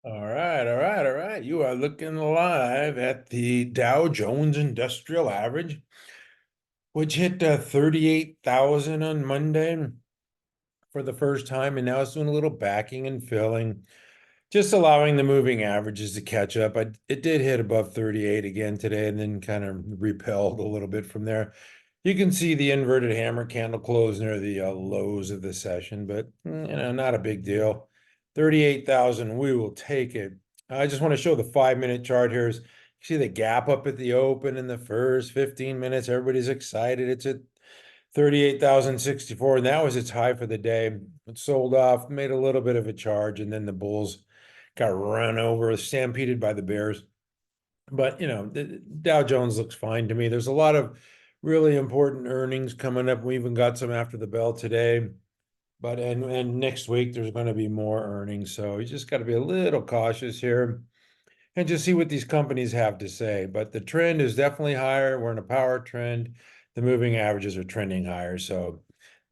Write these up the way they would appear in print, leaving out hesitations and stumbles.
All right. You are looking live at the Dow Jones Industrial Average, which hit 38,000 on Monday for the first time, and now it's doing a little backing and filling, just allowing the moving averages to catch up. It did hit above 38 again today and then kind of repelled a little bit from there. You can see the inverted hammer candle close near the lows of the session, but not a big deal. 38,000, we will take it. I just want to show the 5-minute chart here. You see the gap up at the open in the first 15 minutes. Everybody's excited. It's at 38,064, and that was its high for the day. It sold off, made a little bit of a charge, and then the bulls got run over, stampeded by the bears. But the Dow Jones looks fine to me. There's a lot of really important earnings coming up. We even got some after the bell today. But and next week there's going to be more earnings. So you just got to be a little cautious here and just see what these companies have to say. But the trend is definitely higher. We're in a power trend. The moving averages are trending higher. So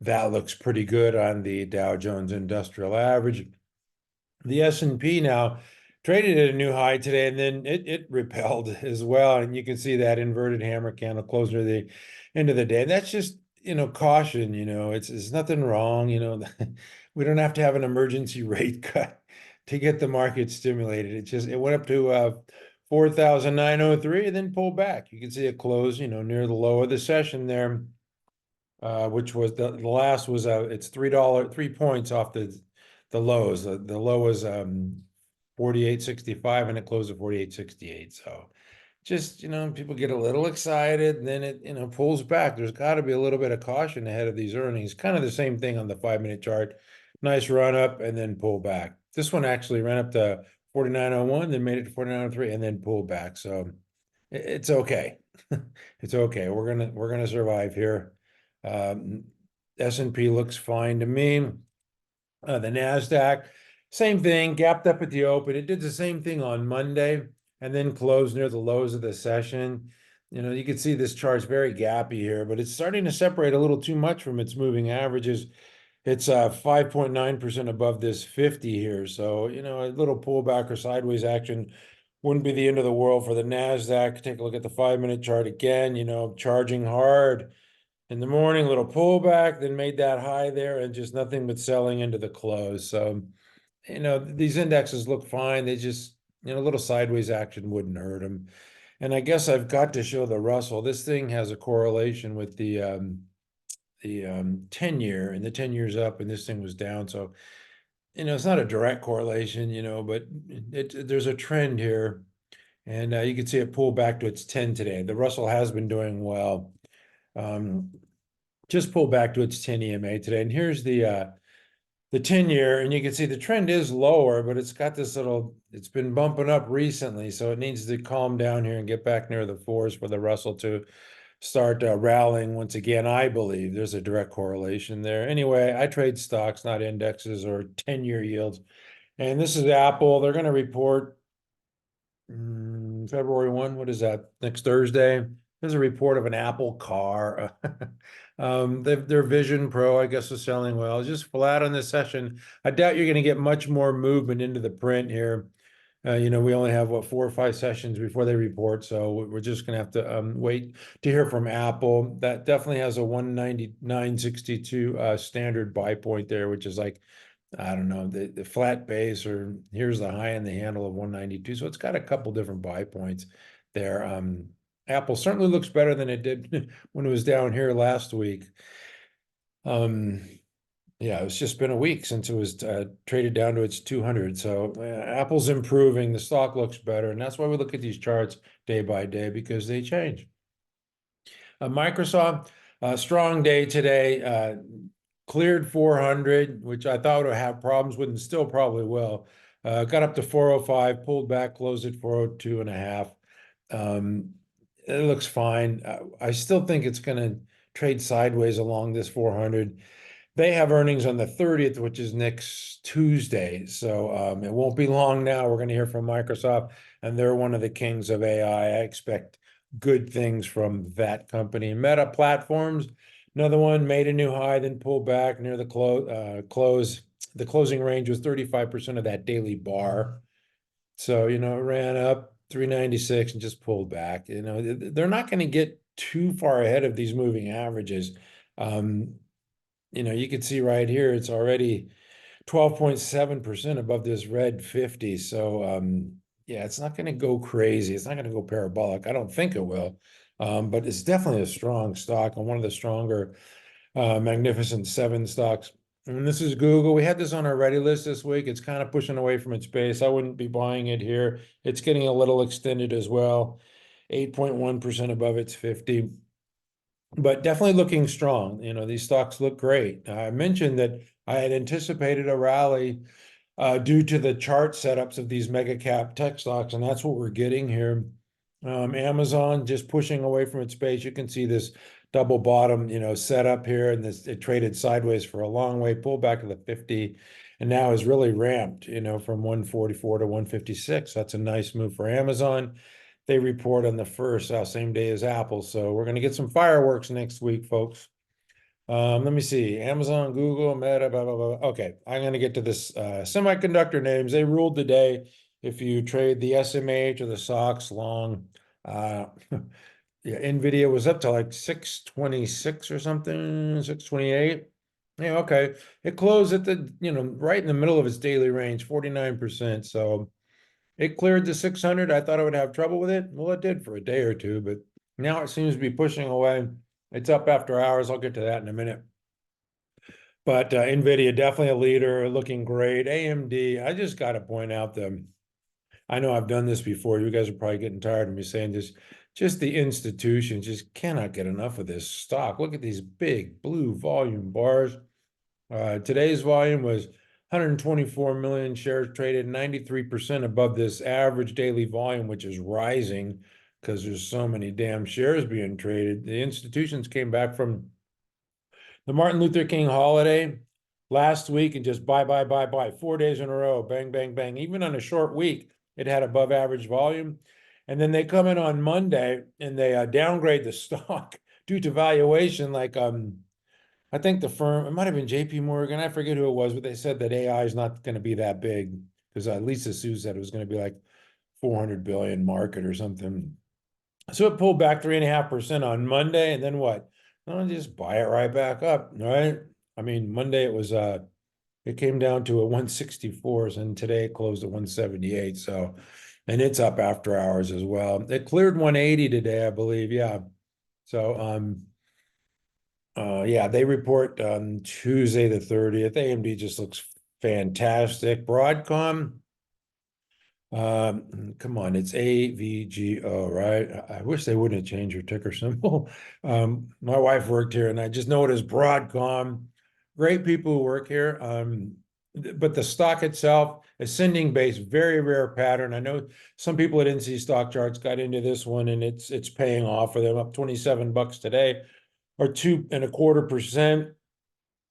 that looks pretty good on the Dow Jones Industrial Average. The S&P now traded at a new high today, and then it repelled as well. And you can see that inverted hammer candle close near the end of the day. And that's just, caution, it's nothing wrong. We don't have to have an emergency rate cut to get the market stimulated. It went up to 4,903 and then pulled back. You can see it close, near the low of the session there, which was the last was it's $3 3 points off the lows. The low was 48.65 and it closed at 48.68. So just, people get a little excited and then it pulls back. There's got to be a little bit of caution ahead of these earnings. Kind of the same thing on the 5-minute chart. Nice run up and then pull back. This one actually ran up to 49.01, then made it to 49.03 and then pulled back. So it's okay. It's okay. We're gonna survive here. S&P looks fine to me. The Nasdaq, same thing, gapped up at the open. It did the same thing on Monday and then closed near the lows of the session. You can see this chart's very gappy here, but it's starting to separate a little too much from its moving averages. It's 5.9% above this 50 here. So, a little pullback or sideways action wouldn't be the end of the world for the Nasdaq. Take a look at the 5-minute chart again, charging hard in the morning, little pullback, then made that high there and just nothing but selling into the close. So, these indexes look fine. They just, a little sideways action wouldn't hurt them. And I guess I've got to show the Russell. This thing has a correlation with the 10-year, and the 10 years up and this thing was down. So, it's not a direct correlation, but there's a trend here. And you can see it pull back to its 10 today. The Russell has been doing well. Just pulled back to its 10 EMA today. And here's the 10-year, and you can see the trend is lower, but it's got this it's been bumping up recently. So it needs to calm down here and get back near the 4s for the Russell to start rallying once again. I believe there's a direct correlation there. Anyway, I trade stocks, not indexes or 10-year yields. And this is Apple. They're going to report February 1. What is that? Next Thursday. There's a report of an Apple car. Their Vision Pro, I guess, is selling well. It's just flat on this session. I doubt you're going to get much more movement into the print here. We only have 4 or 5 sessions before they report, so we're just going to have to wait to hear from Apple. That definitely has a 199.62 standard buy point there, which is like, I don't know, the flat base, or here's the high and the handle of 192. So it's got a couple different buy points there. Apple certainly looks better than it did when it was down here last week. Yeah, it's just been a week since it was traded down to its 200. So Apple's improving. The stock looks better. And that's why we look at these charts day by day, because they change. Microsoft, strong day today. Cleared 400, which I thought would have problems with and still probably will. Got up to 405, pulled back, closed at 402 and a half. It looks fine. I still think it's going to trade sideways along this 400. They have earnings on the 30th, which is next Tuesday. So it won't be long now. We're going to hear from Microsoft, and they're one of the kings of AI. I expect good things from that company. Meta Platforms, another one, made a new high, then pulled back near the close. The closing range was 35% of that daily bar. So, it ran up 396 and just pulled back. They're not going to get too far ahead of these moving averages. You can see right here, it's already 12.7% above this red 50. So, yeah, it's not going to go crazy. It's not going to go parabolic. I don't think it will. But it's definitely a strong stock and one of the stronger Magnificent Seven stocks. And this is Google. We had this on our ready list this week. It's kind of pushing away from its base. I wouldn't be buying it here. It's getting a little extended as well, 8.1% above its 50. But definitely looking strong. These stocks look great. I mentioned that I had anticipated a rally due to the chart setups of these mega cap tech stocks, and that's what we're getting here. Amazon just pushing away from its base. You can see this double bottom, setup here, and it traded sideways for a long way, pulled back to the 50, and now is really ramped, from 144 to 156. That's a nice move for Amazon. They report on the 1st, same day as Apple. So we're going to get some fireworks next week, folks. Let me see. Amazon, Google, Meta, blah, blah, blah. Okay, I'm going to get to this semiconductor names. They ruled today. If you trade the SMH or the SOX long, yeah, NVDA was up to like 626 or something, 628. Yeah, okay. It closed at the, right in the middle of its daily range, 49%. So it cleared the 600. I thought I would have trouble with it. Well, it did for a day or two, but now it seems to be pushing away. It's up after hours. I'll get to that in a minute. But NVIDIA, definitely a leader, looking great. AMD, I just got to point out I know I've done this before. You guys are probably getting tired of me saying this. Just the institutions just cannot get enough of this stock. Look at these big blue volume bars. Today's volume was 124 million shares traded, 93% above this average daily volume, which is rising because there's so many damn shares being traded. The institutions came back from the Martin Luther King holiday last week and just buy, 4 days in a row, bang, bang, bang. Even on a short week, it had above average volume. And then they come in on Monday and they downgrade the stock due to valuation, like I think the firm, it might have been JP Morgan, I forget who it was, but they said that AI is not going to be that big because Lisa Su said it was going to be like 400 billion market or something. So it pulled back 3.5% on Monday, and then what? No, just buy it right back up, right? I mean, Monday it came down to a 164s, and today it closed at 178. So, and it's up after hours as well. It cleared 180 today, I believe. Yeah. So, yeah, they report on Tuesday the 30th. AMD just looks fantastic. Broadcom, come on, it's AVGO, right? I wish they wouldn't change your ticker symbol. My wife worked here, and I just know it as Broadcom. Great people who work here. But the stock itself, ascending base, very rare pattern. I know some people at NC Stock Charts got into this one, and it's paying off for them, up $27 today, or 2.25%.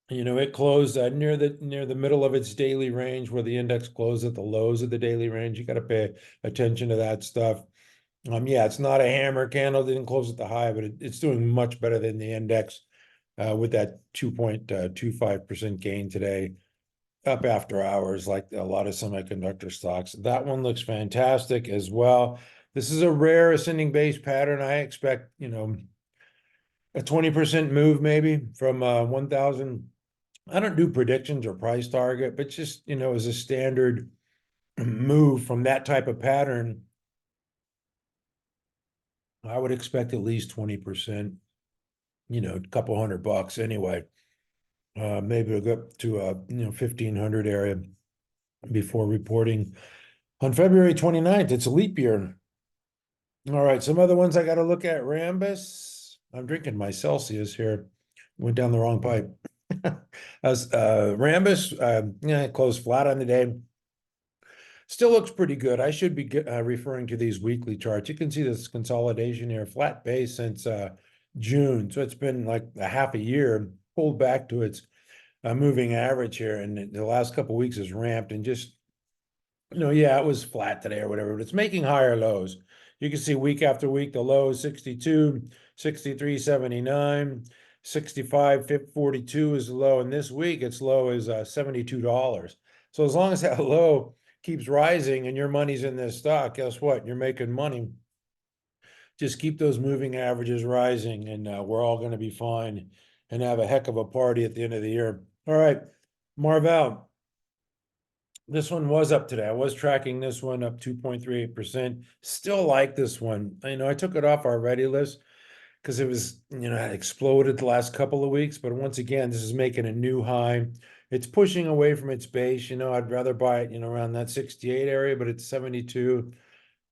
It closed near the middle of its daily range, where the index closed at the lows of the daily range. You got to pay attention to that stuff. Yeah, it's not a hammer candle. It didn't close at the high, but it's doing much better than the index with that 2.25% gain today, up after hours, like a lot of semiconductor stocks. That one looks fantastic as well. This is a rare ascending base pattern. I expect, a 20% move maybe from 1,000. I don't do predictions or price target, but just, as a standard move from that type of pattern, I would expect at least 20%, a couple $100 anyway. Maybe we'll go up to 1,500 area before reporting on February 29th. It's a leap year. All right, some other ones I got to look at. RMBS. I'm drinking my Celsius here. Went down the wrong pipe. As RMBS, yeah, closed flat on the day. Still looks pretty good. I should be referring to these weekly charts. You can see this consolidation here, flat base since June. So it's been like a half a year, pulled back to its moving average here. And the last couple of weeks has ramped and just, yeah, it was flat today or whatever, but it's making higher lows. You can see week after week, the low is 62, 63.79, 65.42 is the low. And this week its low is $72. So as long as that low keeps rising and your money's in this stock, guess what? You're making money. Just keep those moving averages rising, and we're all going to be fine and have a heck of a party at the end of the year. All right, MRVL. This one was up today. I was tracking this one up 2.38%. Still like this one. I took it off our ready list because it was, had exploded the last couple of weeks. But once again, this is making a new high. It's pushing away from its base. I'd rather buy it, around that 68 area, but it's 72.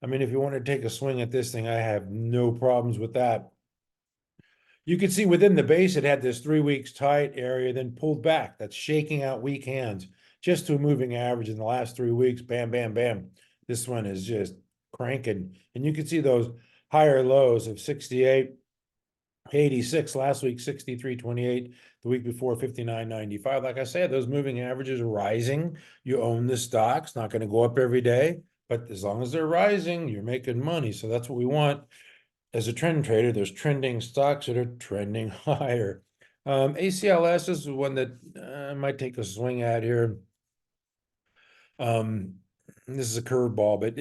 I mean, if you want to take a swing at this thing, I have no problems with that. You can see within the base, it had this 3 weeks tight area, then pulled back. That's shaking out weak hands just to a moving average in the last 3 weeks. Bam, bam, bam. This one is just cranking. And you can see those higher lows of 68, 86 last week, 63.28 the week before, 59.95. Like I said, those moving averages are rising. You own the stocks, not going to go up every day, but as long as they're rising, you're making money. So that's what we want. As a trend trader, there's trending stocks that are trending higher. ACLS is one that I might take a swing at here. This is a curveball, but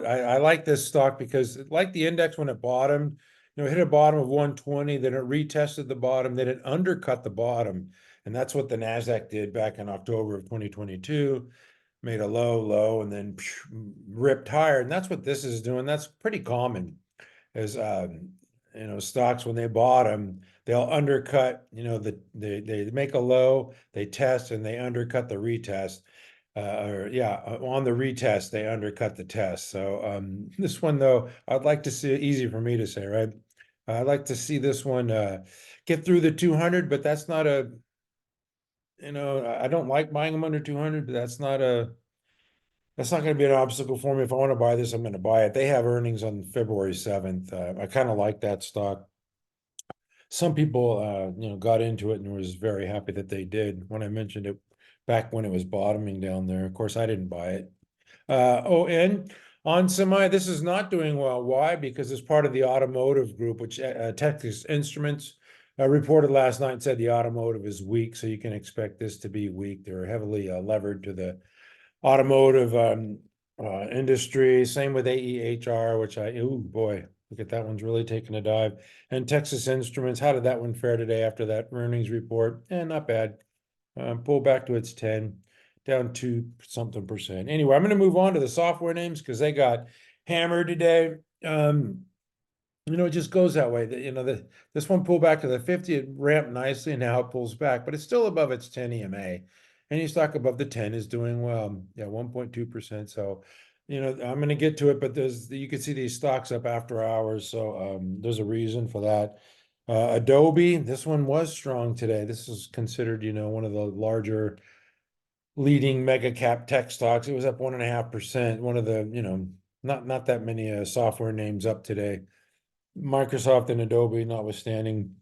I like this stock because, like the index when it bottomed, it hit a bottom of 120, then it retested the bottom, then it undercut the bottom, and that's what the Nasdaq did back in October of 2022. Made a low, and then ripped higher, and that's what this is doing. That's pretty common. As stocks, when they bottom, they'll undercut. They make a low, they test, and they undercut the retest. On the retest, they undercut the test. So this one, though, I'd like to see it, easy for me to say, right? I'd like to see this one get through the 200, but that's not a, I don't like buying them under 200, but that's not going to be an obstacle for me. If I want to buy this, I'm going to buy it. They have earnings on February 7th. I kind of like that stock. Some people, got into it and was very happy that they did when I mentioned it back when it was bottoming down there. Of course, I didn't buy it. On semi, this is not doing well. Why? Because it's part of the automotive group, which Texas Instruments reported last night and said the automotive is weak. So you can expect this to be weak. They're heavily levered to the automotive industry. Same with AEHR, which oh boy, look at that one's really taking a dive. And Texas Instruments, how did that one fare today after that earnings report? Not bad. Pull back to its 10, down 2 something percent. Anyway, I'm going to move on to the software names because they got hammered today. It just goes that way. This one pulled back to the 50, it ramped nicely, and now it pulls back, but it's still above its 10 EMA. Any stock above the 10 is doing well. Yeah, 1.2%. So, I'm going to get to it, but you can see these stocks up after hours. So there's a reason for that. Adobe, this one was strong today. This is considered, one of the larger leading mega cap tech stocks. It was up 1.5%. One of the, not that many software names up today. Microsoft and Adobe notwithstanding.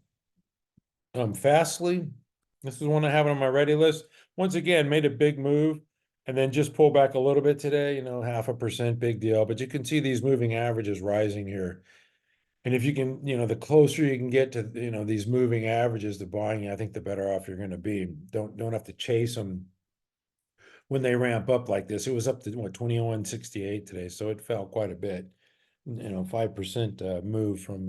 Fastly, this is one I have on my ready list. Once again, made a big move and then just pulled back a little bit today, 0.5%, big deal. But you can see these moving averages rising here. And if you can, the closer you can get to, these moving averages to buying, I think the better off you're going to be. Don't have to chase them when they ramp up like this. It was up to 21.68 today, so it fell quite a bit. 5% move from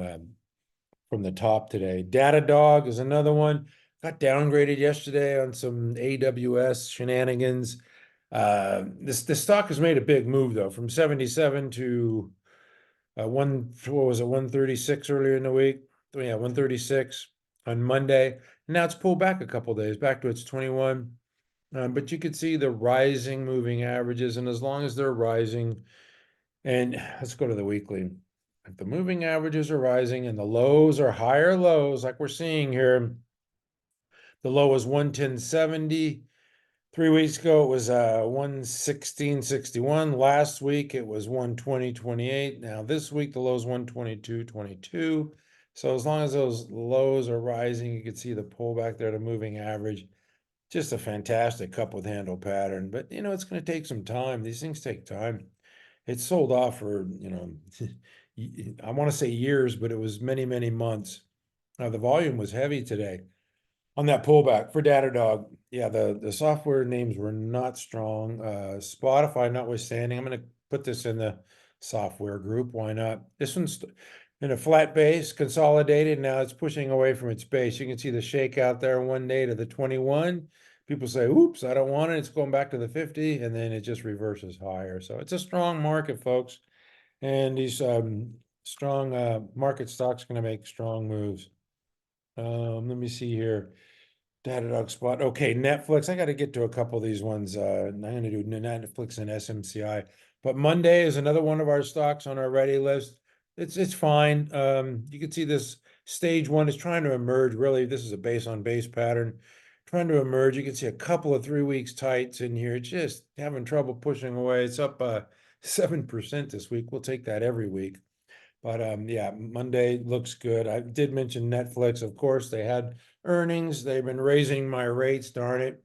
the top today. Datadog is another one. Got downgraded yesterday on some AWS shenanigans. This stock has made a big move though, from 77 to what was it, 136 earlier in the week? Yeah, 136 on Monday. And now it's pulled back a couple days, back to its 21. But you could see the rising moving averages, and as long as they're rising, and let's go to the weekly. If the moving averages are rising and the lows are higher lows, like we're seeing here, the low was 110.70. 3 weeks ago, it was 116.61. Last week, it was 120.28. Now this week, the low is 122.22. So as long as those lows are rising, you can see the pullback there to moving average. Just a fantastic cup with handle pattern. But, it's going to take some time. These things take time. It's sold off for, I want to say years, but it was many, many months. The volume was heavy today. on that pullback for Datadog. Yeah, the software names were not strong. Spotify notwithstanding, I'm going to put this in the software group. Why not? This one's in a flat base, consolidated. Now it's pushing away from its base. You can see the shake out there one day to the 21. People say, oops, I don't want it. It's going back to the 50, and then it just reverses higher. So it's a strong market, folks. And these strong market stocks going to make strong moves. Let me see here. Datadog spot. Okay, Netflix. I got to get to a couple of these ones. I'm going to do Netflix and SMCI. But Monday is another one of our stocks on our ready list. It's fine. You can see this stage one is trying to emerge. Really, this is a base on base pattern trying to emerge. You can see a couple of 3 weeks tights in here. It's just having trouble pushing away. It's up 7% this week. We'll take that every week. But yeah, Monday looks good. I did mention Netflix, of course. They had earnings. They've been raising my rates, darn it.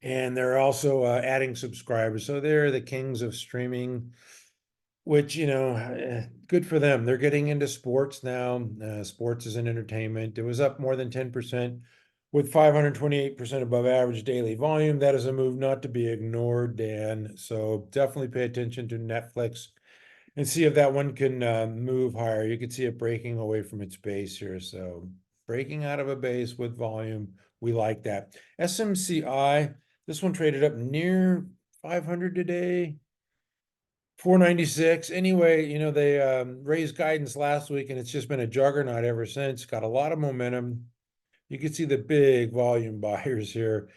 And they're also adding subscribers. So they're the kings of streaming, which, good for them. They're getting into sports now. Sports is an entertainment. It was up more than 10% with 528% above average daily volume. That is a move not to be ignored, Dan. So definitely pay attention to Netflix and see if that one can move higher. You can see it breaking away from its base here. So breaking out of a base with volume, we like that. SMCI, this one traded up near 500 today. 496. Anyway, they raised guidance last week and it's just been a juggernaut ever since. Got a lot of momentum. You can see the big volume buyers here,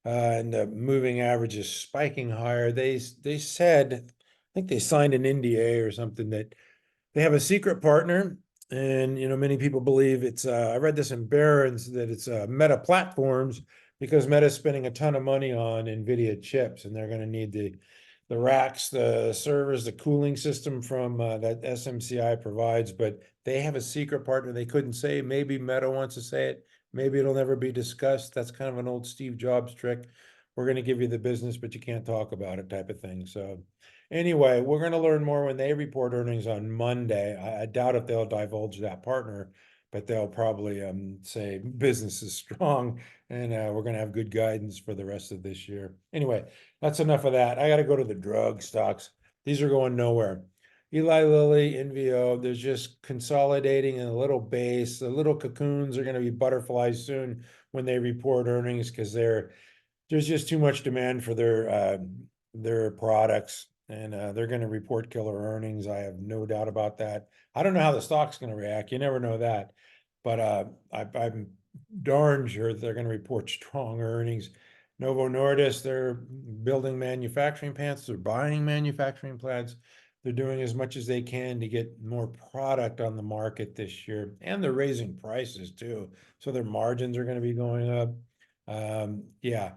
and the moving average is spiking higher. They said, I think they signed an NDA or something, that they have a secret partner, and many people believe it's. I read this in Barron's that it's Meta Platforms, because Meta's spending a ton of money on NVIDIA chips, and they're going to need the racks, the servers, the cooling system from that SMCI provides. But they have a secret partner they couldn't say. Maybe Meta wants to say it. Maybe it'll never be discussed. That's kind of an old Steve Jobs trick. We're going to give you the business, but you can't talk about it type of thing. So anyway, we're going to learn more when they report earnings on Monday. I doubt if they'll divulge that partner, but they'll probably say business is strong and we're going to have good guidance for the rest of this year. Anyway, that's enough of that. I got to go to the drug stocks. These are going nowhere. Eli Lilly, NVO, there's just consolidating in a little base. The little cocoons are going to be butterflies soon when they report earnings, because there's just too much demand for their products, and they're going to report killer earnings. I have no doubt about that. I don't know how the stock's going to react. You never know that, but I'm darn sure they're going to report strong earnings. Novo Nordisk, they're building manufacturing plants. They're buying manufacturing plants. They're doing as much as they can to get more product on the market this year, and they're raising prices too. So their margins are going to be going up. Yeah,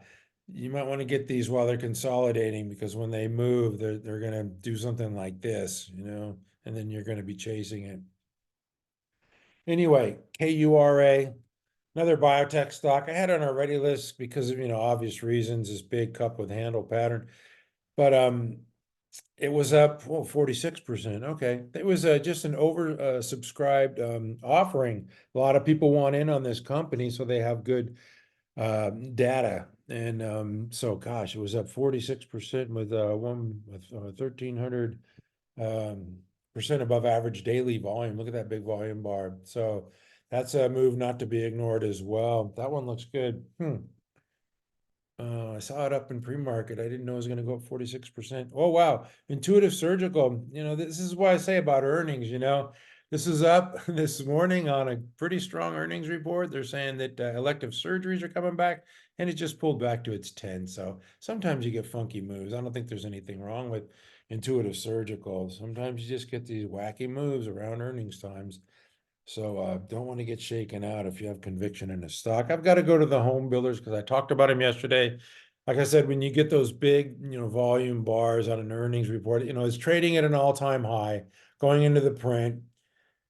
you might want to get these while they're consolidating, because when they move, they're going to do something like this, and then you're going to be chasing it. Anyway, KURA, another biotech stock. I had it on our ready list because of, obvious reasons, this big cup with handle pattern. But it was up 46%. Okay. It was just an over subscribed offering. A lot of people want in on this company, so they have good data. And so gosh, it was up 46% with 1,300 percent above average daily volume. Look at that big volume bar. So that's a move not to be ignored as well. That one looks good. I saw it up in pre-market. I didn't know it was going to go up 46%. Oh, wow. Intuitive Surgical. This is what I say about earnings, This is up this morning on a pretty strong earnings report. They're saying that elective surgeries are coming back, and it just pulled back to its 10. So sometimes you get funky moves. I don't think there's anything wrong with Intuitive Surgical. Sometimes you just get these wacky moves around earnings times. So don't want to get shaken out if you have conviction in a stock. I've got to go to the home builders because I talked about them yesterday. Like I said, when you get those big, volume bars on an earnings report, it's trading at an all-time high going into the print.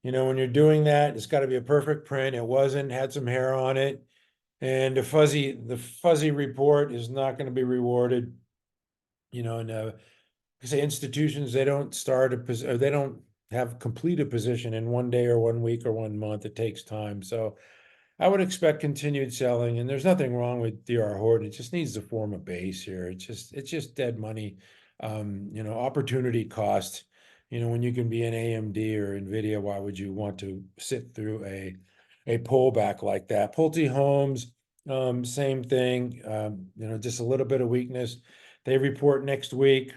When you're doing that, it's got to be a perfect print. It wasn't, had some hair on it. And the fuzzy report is not going to be rewarded. And I say institutions, they don't start they don't have complete a position in one day or 1 week or 1 month. It takes time. So I would expect continued selling, and there's nothing wrong with DR Horton. It just needs to form a base here. It's just dead money. Opportunity cost. When you can be an AMD or NVIDIA, why would you want to sit through a pullback like that? Pulte Homes, same thing. Just a little bit of weakness. They report next week.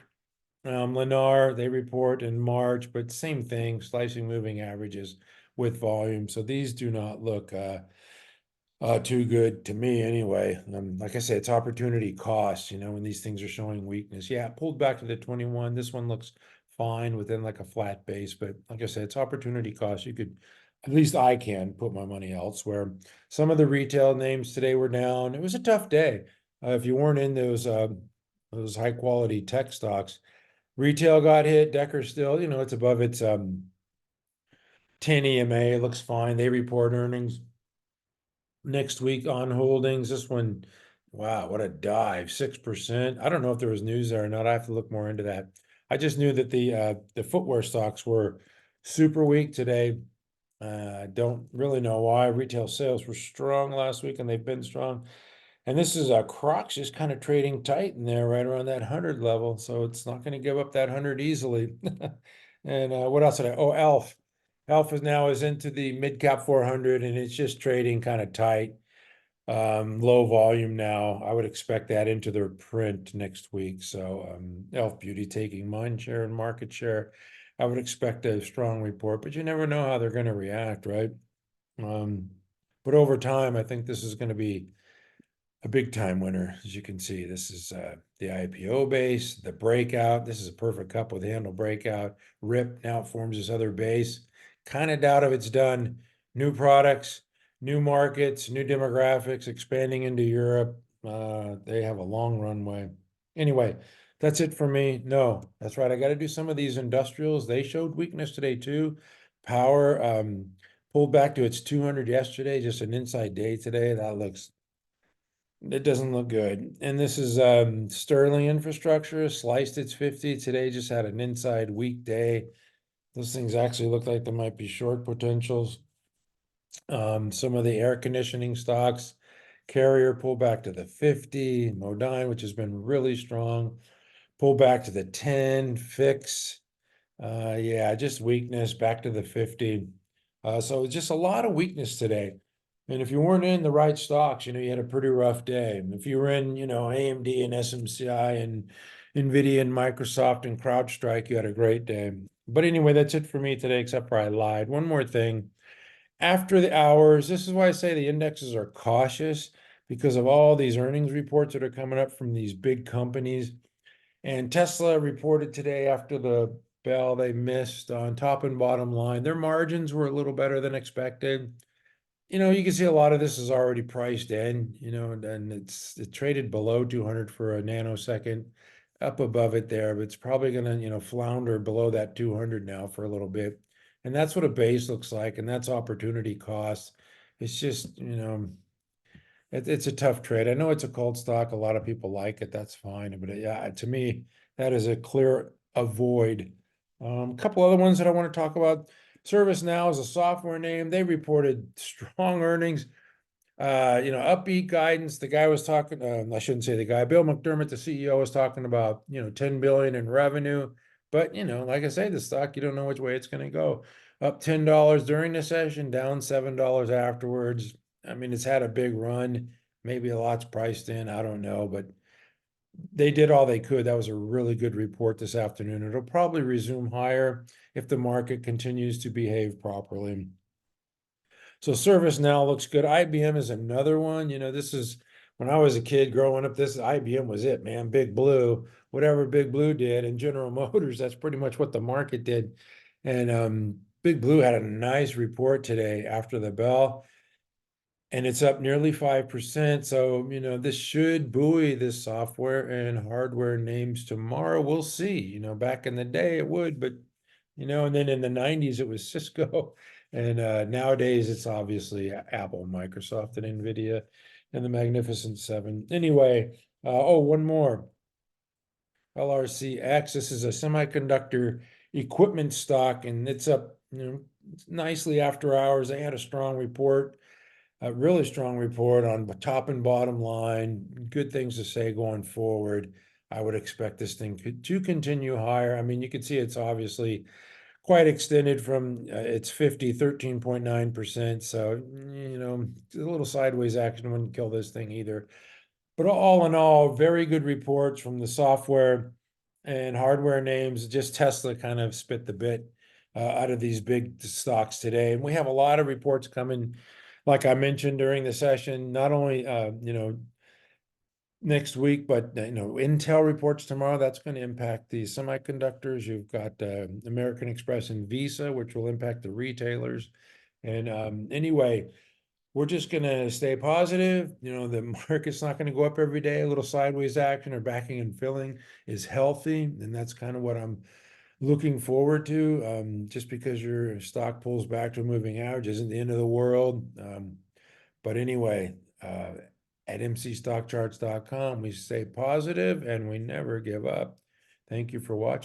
Lennar, they report in March, but same thing, slicing moving averages with volume. So these do not look too good to me anyway. Like I said, it's opportunity cost, when these things are showing weakness. Yeah, pulled back to the 21. This one looks fine within like a flat base, but like I said, it's opportunity cost. You could, at least I can put my money elsewhere. Some of the retail names today were down. It was a tough day. If you weren't in those high quality tech stocks, retail got hit. Decker still, it's above its 10 EMA. It looks fine. They report earnings next week on holdings. This one, wow, what a dive, 6%. I don't know if there was news there or not. I have to look more into that. I just knew that the footwear stocks were super weak today. Don't really know why. Retail sales were strong last week, and they've been strong. And this is CROX just kind of trading tight in there, right around that 100 level. So it's not going to give up that 100 easily. And what else did I? Oh, ELF. ELF is into the mid cap 400, and it's just trading kind of tight. Low volume now. I would expect that into their print next week. So ELF Beauty taking mind share and market share. I would expect a strong report, but you never know how they're going to react, right? But over time, I think this is going to be a big time winner. As you can see, this is the IPO base, the breakout. This is a perfect cup with handle breakout. RIP now forms this other base. Kind of doubt if it's done. New products, new markets, new demographics, expanding into Europe. They have a long runway. Anyway, that's it for me. No, that's right. I got to do some of these industrials. They showed weakness today too. Power pulled back to its 200 yesterday, just an inside day today. It doesn't look good. And this is Sterling Infrastructure, sliced its 50 today, just had an inside weak day. Those things actually look like they might be short potentials. Some of the air conditioning stocks, Carrier pulled back to the 50, Modine, which has been really strong, pulled back to the 10, Fix. Yeah, just weakness back to the 50. So just a lot of weakness today. And if you weren't in the right stocks, you had a pretty rough day. And if you were in, AMD and SMCI and NVIDIA and Microsoft and CrowdStrike, you had a great day. But anyway, that's it for me today, except for I lied. One more thing. After the hours, this is why I say the indexes are cautious because of all these earnings reports that are coming up from these big companies. And Tesla reported today after the bell, they missed on top and bottom line. Their margins were a little better than expected. You can see a lot of this is already priced in, and it traded below 200 for a nanosecond, up above it there, but it's probably going to, flounder below that 200 now for a little bit. And that's what a base looks like, and that's opportunity cost. It's just, it's a tough trade. I know it's a cold stock. A lot of people like it. That's fine. But yeah, to me, that is a clear avoid. A couple other ones that I want to talk about. ServiceNow is a software name. They reported strong earnings, upbeat guidance. The guy was talking, I shouldn't say the guy, Bill McDermott, the CEO, was talking about, 10 billion in revenue. But, like I say, the stock, you don't know which way it's going to go. Up $10 during the session, down $7 afterwards. I mean, it's had a big run. Maybe a lot's priced in. I don't know, but they did all they could. That was a really good report this afternoon. It'll probably resume higher if the market continues to behave properly. So ServiceNow looks good. IBM is another one. This is when I was a kid growing up, this IBM was it, man. Big Blue, whatever Big Blue did, and General Motors, that's pretty much what the market did. And Big Blue had a nice report today after the bell, and it's up nearly 5%. So, this should buoy this software and hardware names tomorrow. We'll see. Back in the day it would, but and then in the 90s it was Cisco. And nowadays it's obviously Apple, Microsoft, and NVIDIA and the Magnificent Seven. Anyway, one more. LRCX. This is a semiconductor equipment stock, and it's up nicely after hours. They had a strong report. a really strong report on top and bottom line, good things to say going forward. I would expect this thing to continue higher. I mean, you can see it's obviously quite extended from its 13.9%. So, you know, a little sideways action wouldn't kill this thing either. But all in all, very good reports from the software and hardware names. Just Tesla kind of spit the bit out of these big stocks today. And we have a lot of reports coming, like I mentioned during the session, not only, you know, next week, but, you know, Intel reports tomorrow. That's going to impact the semiconductors. You've got American Express and Visa, which will impact the retailers. And anyway, we're just going to stay positive. You know, the market's not going to go up every day. A little sideways action or backing and filling is healthy. And that's kind of what I'm looking forward to. Just because your stock pulls back to a moving average isn't the end of the world. But anyway, at mcstockcharts.com, we stay positive and we never give up. Thank you for watching.